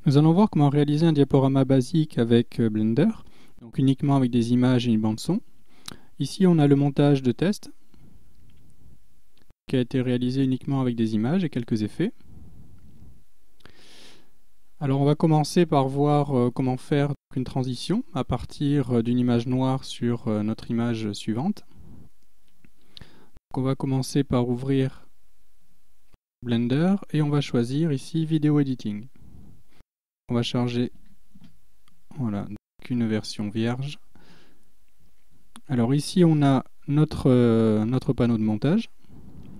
Nous allons voir comment réaliser un diaporama basique avec Blender, donc uniquement avec des images et une bande son. Ici on a le montage de test qui a été réalisé uniquement avec des images et quelques effets. Alors on va commencer par voir comment faire une transition à partir d'une image noire sur notre image suivante. Donc on va commencer par ouvrir Blender et on va choisir ici Video Editing. On va charger une version vierge. Alors ici on a notre panneau de montage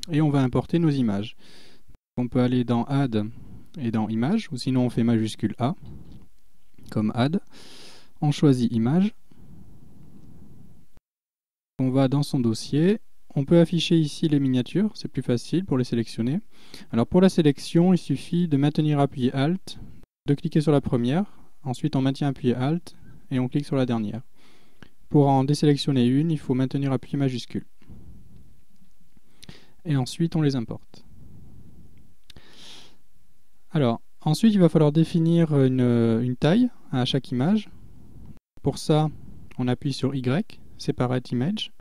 et on va importer nos images. On peut aller dans Add et dans Images, ou sinon on fait majuscule A comme Add. On choisit Image. On va dans son dossier. On peut afficher ici les miniatures, c'est plus facile pour les sélectionner. Alors pour la sélection, il suffit de maintenir appuyé Alt, de cliquer sur la première, ensuite on maintient appuyé Alt et on clique sur la dernière. Pour en désélectionner une, il faut maintenir appuyé majuscule. Et ensuite on les importe. Alors, ensuite il va falloir définir une taille à chaque image. Pour ça, on appuie sur Y, Separate Image.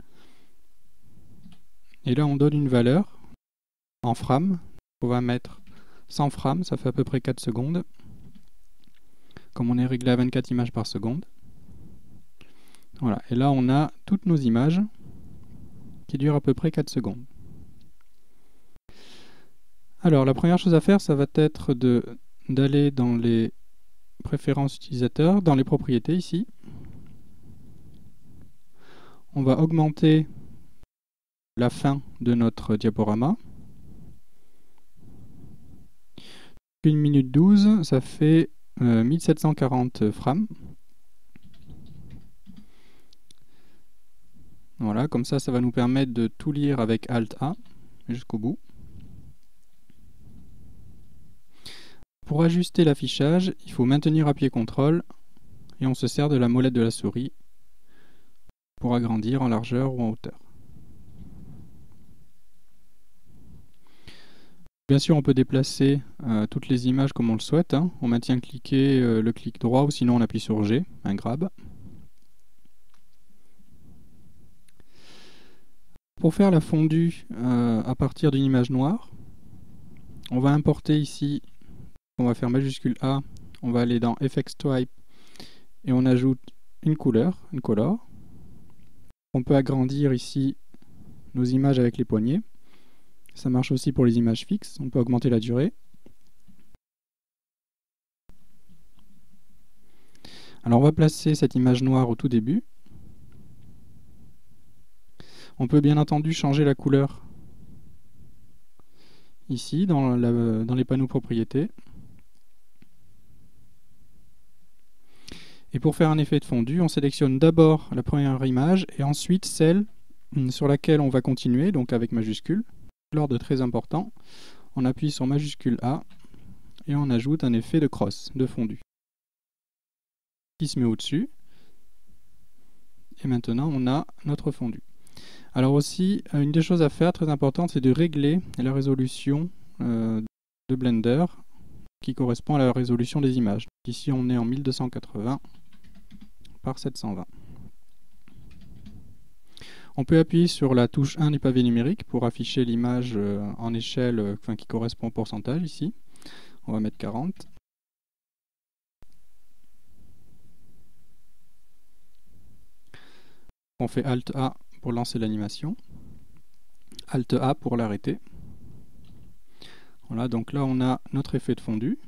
Et là on donne une valeur en frames. On va mettre 100 frames, ça fait à peu près 4 secondes. Comme on est réglé à 24 images par seconde. Voilà, et là on a toutes nos images qui durent à peu près 4 secondes. Alors la première chose à faire, ça va être d'aller dans les préférences utilisateurs, dans les propriétés ici. On va augmenter la fin de notre diaporama. 1 minute 12, ça fait 1740 frames. Voilà, comme ça, ça va nous permettre de tout lire avec Alt A jusqu'au bout. Pour ajuster l'affichage, il faut maintenir appuyé CTRL et on se sert de la molette de la souris pour agrandir en largeur ou en hauteur. Bien sûr, on peut déplacer toutes les images comme on le souhaite. On maintient cliqué le clic droit ou sinon on appuie sur G, un grab. Pour faire la fondue à partir d'une image noire, on va importer ici, on va faire majuscule A, on va aller dans FX Type et on ajoute une couleur, une color. On peut agrandir ici nos images avec les poignets. Ça marche aussi pour les images fixes, on peut augmenter la durée. Alors on va placer cette image noire au tout début. On peut bien entendu changer la couleur ici dans les panneaux propriétés. Et pour faire un effet de fondu, on sélectionne d'abord la première image et ensuite celle sur laquelle on va continuer, donc avec majuscule. L'ordre très important. On appuie sur majuscule A et on ajoute un effet de cross, de fondu, qui se met au-dessus. Et maintenant, on a notre fondu. Alors aussi, une des choses à faire très importante, c'est de régler la résolution de Blender qui correspond à la résolution des images. Ici, on est en 1280 par 720. On peut appuyer sur la touche 1 du pavé numérique pour afficher l'image en échelle qui correspond au pourcentage ici. On va mettre 40. On fait Alt A pour lancer l'animation. Alt A pour l'arrêter. Voilà, donc là on a notre effet de fondu.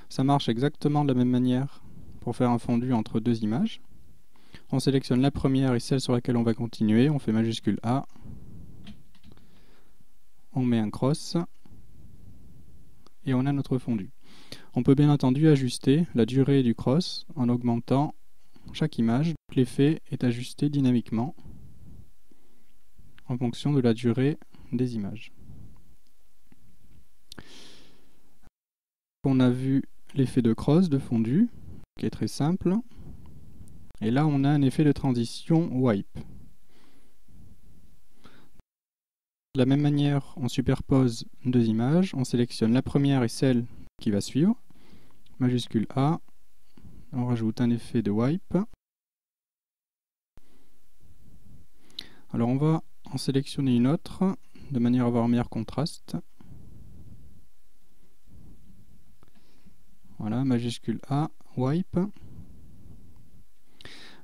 Ça marche exactement de la même manière pour faire un fondu entre deux images. On sélectionne la première et celle sur laquelle on va continuer. On fait majuscule A. On met un cross. Et on a notre fondu. On peut bien entendu ajuster la durée du cross en augmentant chaque image. L'effet est ajusté dynamiquement en fonction de la durée des images. On a vu l'effet de cross, de fondu, qui est très simple. Et là, on a un effet de transition wipe. De la même manière, on superpose deux images. On sélectionne la première et celle qui va suivre. majuscule A, on rajoute un effet de wipe. Alors on va en sélectionner une autre, de manière à avoir un meilleur contraste. Voilà, majuscule A, wipe.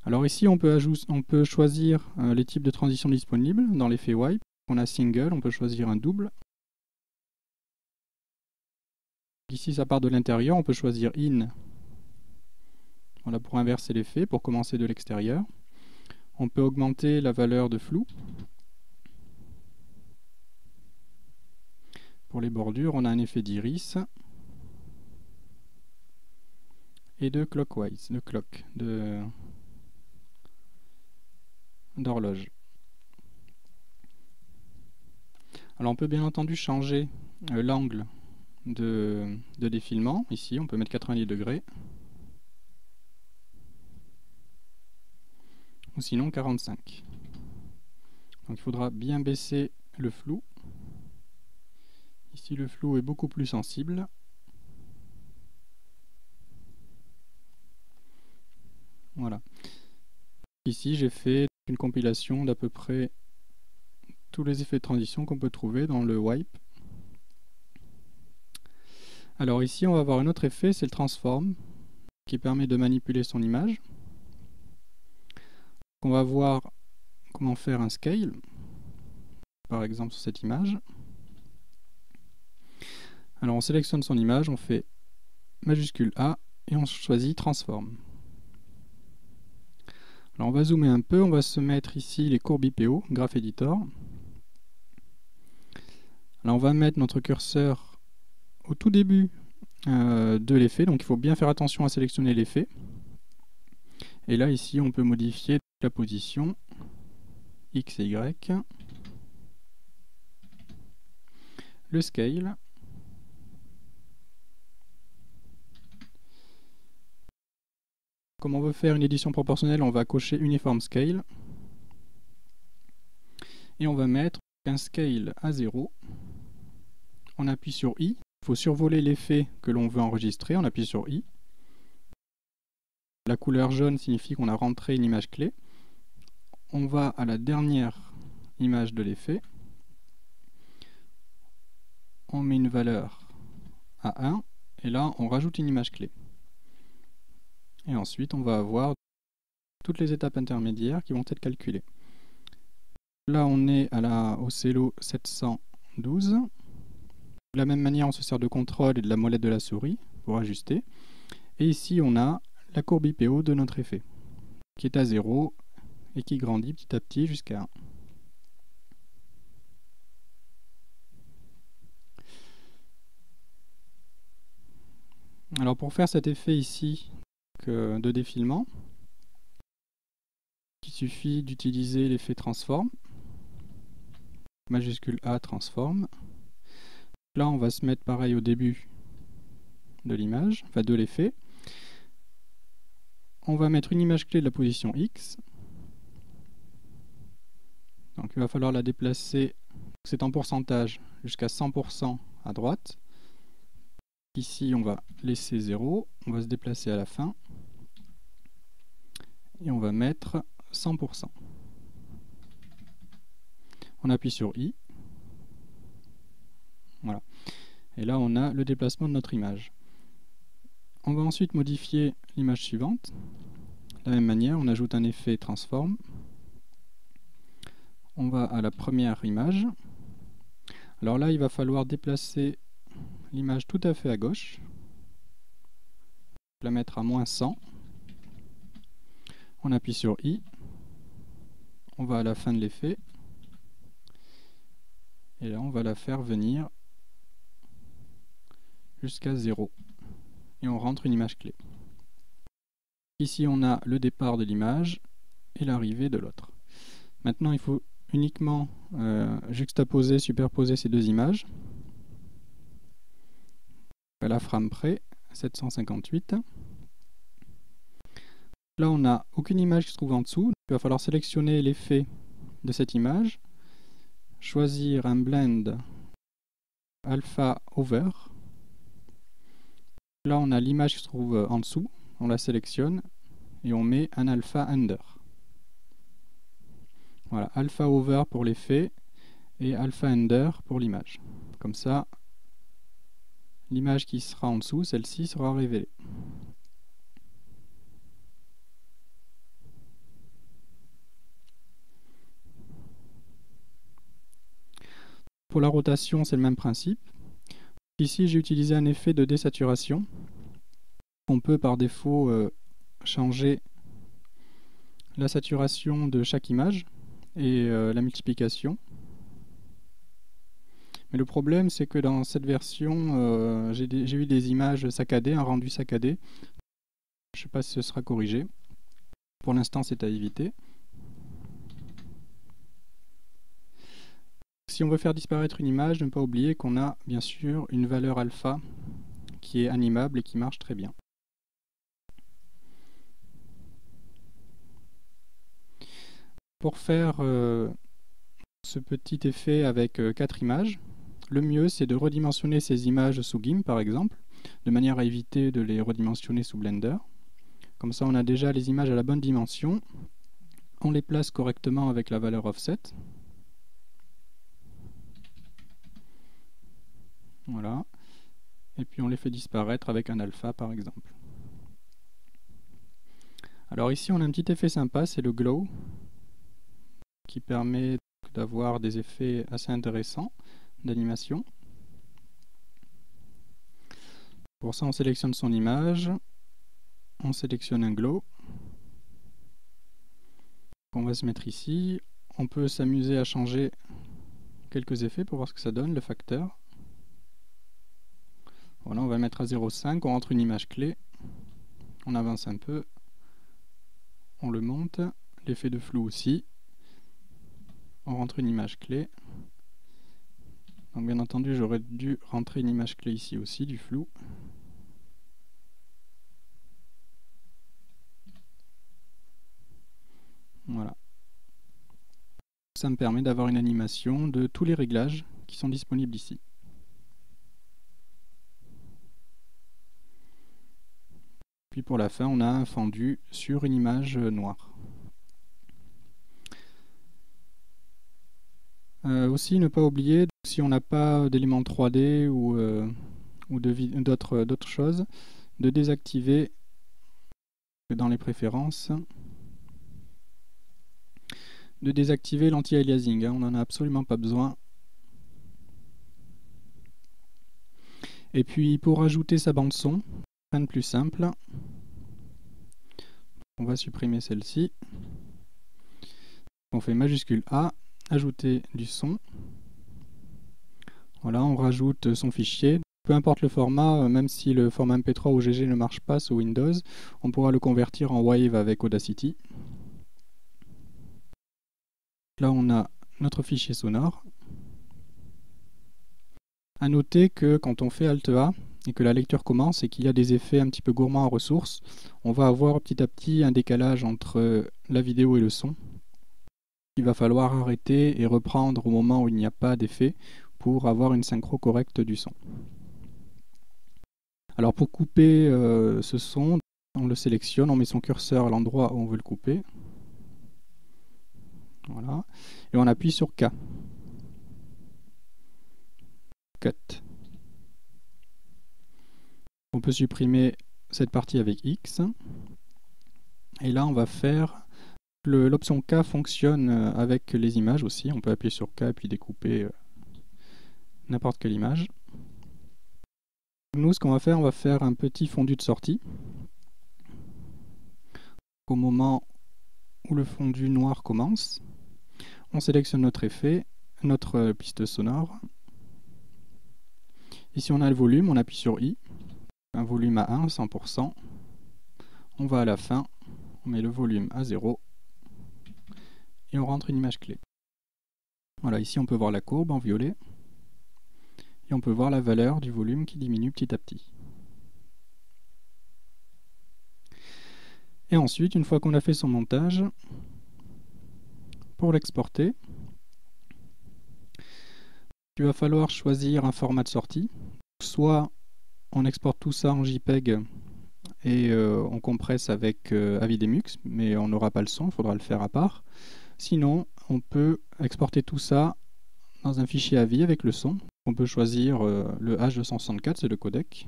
Alors ici, on peut choisir les types de transitions disponibles dans l'effet wipe. On a single, on peut choisir un double. Ici, ça part de l'intérieur, on peut choisir in. Voilà, pour inverser l'effet, pour commencer de l'extérieur. On peut augmenter la valeur de flou. Pour les bordures, on a un effet d'iris et de clockwise, de clock, d'horloge. Alors on peut bien entendu changer l'angle de défilement. Ici, on peut mettre 90 degrés. Ou sinon 45. Donc il faudra bien baisser le flou. Ici, le flou est beaucoup plus sensible. Voilà. Ici, j'ai fait une compilation d'à peu près tous les effets de transition qu'on peut trouver dans le wipe. Alors ici, on va avoir un autre effet, c'est le transform, qui permet de manipuler son image. On va voir comment faire un scale, par exemple sur cette image. Alors on sélectionne son image, on fait majuscule A et on choisit transform. Alors on va zoomer un peu, on va se mettre ici les courbes IPO, Graph Editor. Alors on va mettre notre curseur au tout début de l'effet, donc il faut bien faire attention à sélectionner l'effet. Et là ici on peut modifier la position X et Y, le scale, comme on veut faire une édition proportionnelle, on va cocher Uniform Scale et on va mettre un scale à 0. On appuie sur I, il faut survoler l'effet que l'on veut enregistrer, on appuie sur I. La couleur jaune signifie qu'on a rentré une image clé. On va à la dernière image de l'effet. On met une valeur à 1 et là on rajoute une image clé. Et ensuite on va avoir toutes les étapes intermédiaires qui vont être calculées. Là on est au cello 712. De la même manière on se sert de contrôle et de la molette de la souris pour ajuster. Et ici on a la courbe IPO de notre effet, qui est à 0 et qui grandit petit à petit jusqu'à 1. Alors pour faire cet effet ici de défilement, il suffit d'utiliser l'effet transform, majuscule A transform. Là on va se mettre pareil au début de l'image, enfin de l'effet. On va mettre une image clé de la position X. Donc il va falloir la déplacer, c'est en pourcentage, jusqu'à 100% à droite. Ici on va laisser 0, on va se déplacer à la fin. Et on va mettre 100%. On appuie sur I. Voilà. Et là on a le déplacement de notre image. On va ensuite modifier l'image suivante. De la même manière, on ajoute un effet transform. On va à la première image. Alors là, il va falloir déplacer l'image tout à fait à gauche. La mettre à moins 100. On appuie sur I. On va à la fin de l'effet. Et là, on va la faire venir jusqu'à 0. Et on rentre une image clé. Ici, on a le départ de l'image et l'arrivée de l'autre. Maintenant, il faut uniquement juxtaposer, superposer ces deux images. À la frame près, 758. Là, on n'a aucune image qui se trouve en dessous. Il va falloir sélectionner l'effet de cette image, choisir un blend alpha over. Là, on a l'image qui se trouve en dessous, on la sélectionne et on met un alpha under. Voilà, alpha over pour l'effet et alpha under pour l'image. Comme ça, l'image qui sera en dessous, celle-ci, sera révélée. Pour la rotation, c'est le même principe. Ici, j'ai utilisé un effet de désaturation. On peut par défaut changer la saturation de chaque image et la multiplication. Mais le problème, c'est que dans cette version, j'ai eu des images saccadées, un rendu saccadé. Je ne sais pas si ce sera corrigé. Pour l'instant, c'est à éviter. Si on veut faire disparaître une image, ne pas oublier qu'on a bien sûr une valeur alpha qui est animable et qui marche très bien. Pour faire ce petit effet avec 4 images, le mieux c'est de redimensionner ces images sous GIMP par exemple, de manière à éviter de les redimensionner sous Blender. Comme ça on a déjà les images à la bonne dimension, on les place correctement avec la valeur offset. Voilà. Et puis on les fait disparaître avec un alpha par exemple. Alors ici on a un petit effet sympa, c'est le glow, qui permet d'avoir des effets assez intéressants d'animation. Pour ça on sélectionne son image, on sélectionne un glow, on va se mettre ici, on peut s'amuser à changer quelques effets pour voir ce que ça donne, le facteur. Voilà, on va mettre à 0,5, on rentre une image clé, on avance un peu, on le monte, l'effet de flou aussi, on rentre une image clé. Donc bien entendu j'aurais dû rentrer une image clé ici aussi, du flou. Voilà. Ça me permet d'avoir une animation de tous les réglages qui sont disponibles ici. Puis pour la fin, on a un fendu sur une image noire. Aussi, ne pas oublier, si on n'a pas d'éléments 3D ou d'autres choses, de désactiver dans les préférences, de désactiver l'anti-aliasing. On n'en a absolument pas besoin. Et puis pour ajouter sa bande son, rien de plus simple. On va supprimer celle-ci. On fait majuscule A, ajouter du son. Voilà, on rajoute son fichier. Peu importe le format, même si le format MP3 ou GG ne marche pas sous Windows, on pourra le convertir en Wave avec Audacity. Là, on a notre fichier sonore. À noter que quand on fait Alt A et que la lecture commence et qu'il y a des effets un petit peu gourmands en ressources, on va avoir petit à petit un décalage entre la vidéo et le son. Il va falloir arrêter et reprendre au moment où il n'y a pas d'effet pour avoir une synchro correcte du son. Alors pour couper ce son, on le sélectionne, on met son curseur à l'endroit où on veut le couper. Voilà. Et on appuie sur K. Cut. On peut supprimer cette partie avec X. Et là, on va faire... L'option K fonctionne avec les images aussi. On peut appuyer sur K et puis découper n'importe quelle image. Nous, ce qu'on va faire un petit fondu de sortie. Au moment où le fondu noir commence, on sélectionne notre effet, notre piste sonore. Ici, on a le volume, on appuie sur I. Un volume à 1, 100%. On va à la fin, on met le volume à 0. Et on rentre une image clé. Voilà, ici on peut voir la courbe en violet. Et on peut voir la valeur du volume qui diminue petit à petit. Et ensuite, une fois qu'on a fait son montage, pour l'exporter, il va falloir choisir un format de sortie. Soit on exporte tout ça en JPEG et on compresse avec Avidemux, mais on n'aura pas le son, il faudra le faire à part. Sinon, on peut exporter tout ça dans un fichier AVI avec le son. On peut choisir le H264, c'est le codec.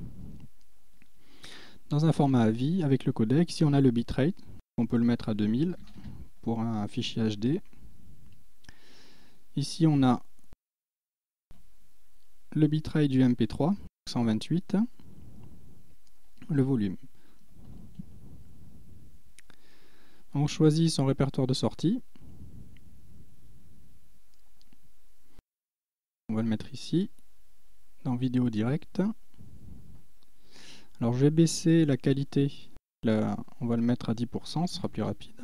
Dans un format AVI avec le codec, si on a le bitrate, on peut le mettre à 2000 pour un fichier HD. Ici, on a le bitrate du MP3, 128, le volume. On choisit son répertoire de sortie. On va le mettre ici, dans vidéo direct. Alors je vais baisser la qualité, là, on va le mettre à 10%, ce sera plus rapide.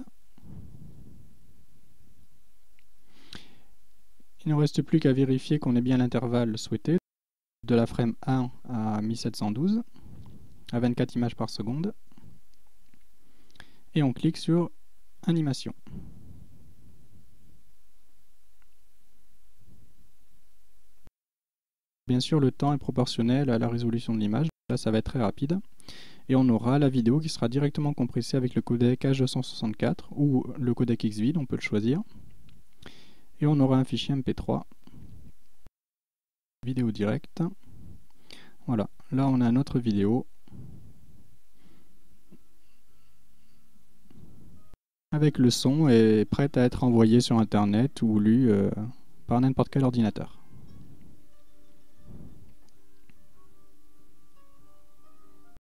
Il ne reste plus qu'à vérifier qu'on ait bien l'intervalle souhaité, de la frame 1 à 1712, à 24 images par seconde. Et on clique sur Animation. Bien sûr, le temps est proportionnel à la résolution de l'image. Là, ça va être très rapide. Et on aura la vidéo qui sera directement compressée avec le codec H264 ou le codec Xvid, on peut le choisir. Et on aura un fichier MP3. Vidéo directe. Voilà, là on a notre vidéo. Avec le son et prête à être envoyée sur Internet ou lue par n'importe quel ordinateur.